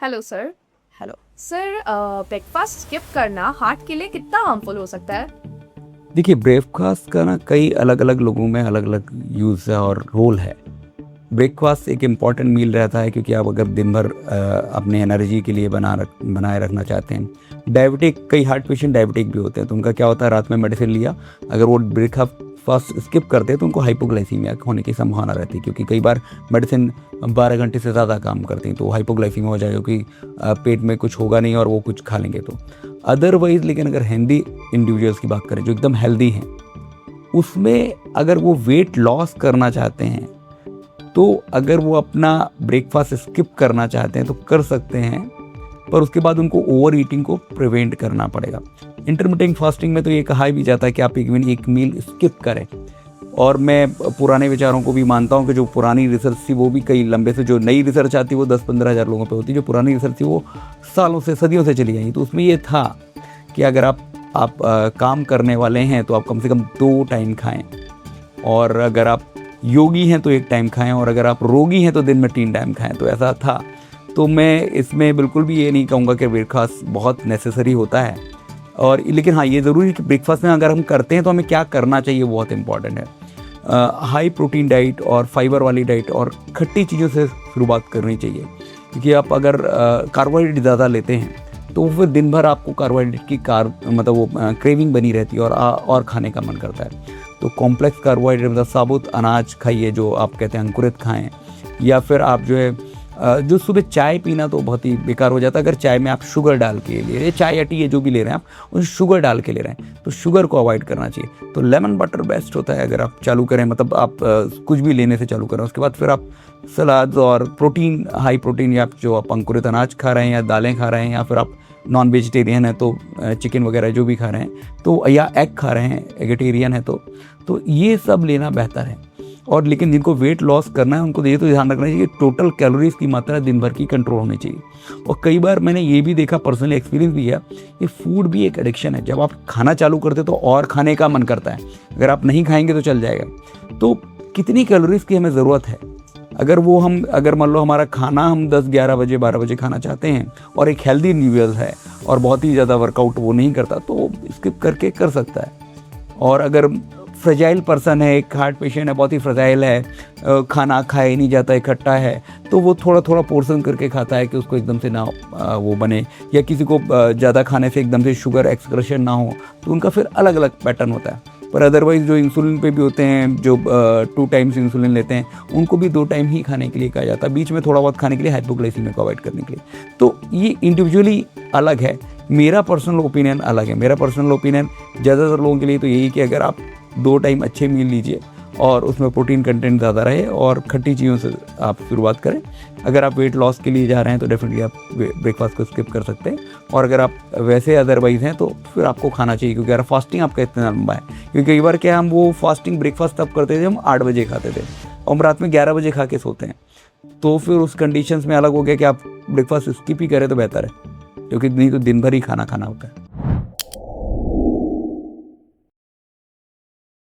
Hello sir. Hello. Sir, breakfast skip करना heart के लिए कितना हार्मफुल हो सकता है? देखिए, ब्रेकफास्ट का ना कई अलग अलग लोगों में अलग अलग यूज़ है और रोल है। ब्रेकफास्ट एक इम्पॉर्टेंट मील रहता है क्योंकि आप अगर दिन भर अपने एनर्जी के लिए बनाए रखना चाहते हैं। डायबिटिक, कई हार्ट पेशेंट डायबिटिक भी होते हैं, तो उनका क्या होता है, रात में मेडिसिन लिया, अगर वो ब्रेकफास्ट स्किप करते हैं तो उनको हाइपोग्लाइसीमिया होने की संभावना रहती है, क्योंकि कई बार मेडिसिन 12 घंटे से ज़्यादा काम करती हैं, तो हाइपोग्लाइसीमिया हो जाएगा क्योंकि पेट में कुछ होगा नहीं और वो कुछ खा लेंगे तो। अदरवाइज़ लेकिन अगर हेल्दी इंडिविजुअल्स की बात करें जो एकदम हेल्दी हैं, उसमें अगर वो वेट लॉस करना चाहते हैं तो अगर वो अपना ब्रेकफास्ट स्किप करना चाहते हैं तो कर सकते हैं, पर उसके बाद उनको ओवर ईटिंग को प्रिवेंट करना पड़ेगा। इंटरमिटेंट फास्टिंग में तो ये कहा भी जाता है कि आप एक मील स्किप करें, और मैं पुराने विचारों को भी मानता हूँ कि जो पुरानी रिसर्च थी वो भी कई लंबे से, जो नई रिसर्च आती है वो 10-15 हज़ार लोगों पे होती है, जो पुरानी रिसर्च थी वो सालों से, सदियों से चली आई। तो उसमें ये था कि अगर आप काम करने वाले हैं तो आप कम से कम 2 टाइम खाएं, और अगर आप योगी हैं तो 1 टाइम खाएं, और अगर आप रोगी हैं तो दिन में 3 टाइम खाएं। तो ऐसा था। तो मैं इसमें बिल्कुल भी ये नहीं कहूँगा कि ब्रेकफास्ट बहुत नेसेसरी होता है, और लेकिन हाँ, ये ज़रूरी है कि ब्रेकफास्ट में अगर हम करते हैं तो हमें क्या करना चाहिए, बहुत इंपॉर्टेंट है। हाई प्रोटीन डाइट और फाइबर वाली डाइट और खट्टी चीज़ों से शुरुआत करनी चाहिए, क्योंकि आप अगर कार्बोहाइड्रेट ज़्यादा लेते हैं तो फिर दिन भर आपको कार्बोहाइड्रेट की मतलब वो क्रेविंग बनी रहती है और खाने का मन करता है। तो कॉम्प्लेक्स कार्बोहाइड्रेट मतलब साबुत अनाज खाइए, जो आप कहते हैं अंकुरित खाएं, या फिर आप जो है जो सुबह चाय पीना तो बहुत ही बेकार हो जाता है। अगर चाय में आप शुगर डाल के ले रहे हैं, चाय या टी है जो भी ले रहे हैं आप, उसमें शुगर डाल के ले रहे हैं, तो शुगर को अवॉइड करना चाहिए। तो लेमन बटर बेस्ट होता है अगर आप चालू करें, मतलब आप कुछ भी लेने से चालू करें, उसके बाद फिर आप सलाद और प्रोटीन, हाई प्रोटीन, या जो आप अंकुरित अनाज खा रहे हैं या दालें खा रहे हैं, या फिर आप नॉन वेजिटेरियन है तो चिकन वगैरह जो भी खा रहे हैं, तो या एग खा रहे हैं, एगिटेरियन है तो ये सब लेना बेहतर है। और लेकिन जिनको वेट लॉस करना है उनको ये तो ध्यान रखना चाहिए कि टोटल कैलोरीज की मात्रा दिन भर की कंट्रोल होनी चाहिए। और कई बार मैंने ये भी देखा, पर्सनली एक्सपीरियंस भी किया, कि फूड भी एक एडिक्शन है। जब आप खाना चालू करते तो और खाने का मन करता है, अगर आप नहीं खाएंगे तो चल जाएगा। तो कितनी कैलोरीज की हमें ज़रूरत है, अगर मान लो हमारा खाना हम 10-11 बजे 12 बजे खाना चाहते हैं, और एक हेल्दी इंडिविजुअल है और बहुत ही ज़्यादा वर्कआउट वो नहीं करता, तो स्किप करके कर सकता है। और अगर फ्रेजाइल पर्सन है, एक हार्ट पेशेंट है, बहुत ही फ्रेजाइल है, खाना खाए नहीं जाता, इकट्ठा है, तो वो थोड़ा थोड़ा पोर्शन करके खाता है कि उसको एकदम से ना वो बने, या किसी को ज़्यादा खाने से एकदम से शुगर एक्सक्रेशन ना हो, तो उनका फिर अलग अलग पैटर्न होता है। पर अदरवाइज़ जो इंसुलिन पे भी होते हैं, जो 2 टाइम्स इंसुलिन लेते हैं, उनको भी 2 टाइम ही खाने के लिए कहा जाता है, बीच में थोड़ा बहुत खाने के लिए, हाइपोग्लाइसीमिया को अवॉइड करने के लिए। तो ये इंडिविजुअली अलग है, मेरा पर्सनल ओपिनियन अलग है। मेरा पर्सनल ओपिनियन ज़्यादातर लोगों के लिए तो यही कि अगर आप 2 टाइम अच्छे मील लीजिए और उसमें प्रोटीन कंटेंट ज़्यादा रहे, और खट्टी चीज़ों से आप शुरुआत करें। अगर आप वेट लॉस के लिए जा रहे हैं तो डेफिनेटली आप ब्रेकफास्ट को स्किप कर सकते हैं, और अगर आप वैसे अदरवाइज़ हैं तो फिर आपको खाना चाहिए, क्योंकि अगर फास्टिंग आपका इतना लंबा है। क्योंकि कई बार क्या, हम वो फास्टिंग ब्रेकफास्ट तब करते थे, हम 8 बजे खाते थे और हम रात में 11 बजे खा के सोते हैं, तो फिर उस कंडीशंस में अलग हो गया कि आप ब्रेकफास्ट स्किप ही करें तो बेहतर है, क्योंकि नहीं तो दिन भर ही खाना खाना होता है।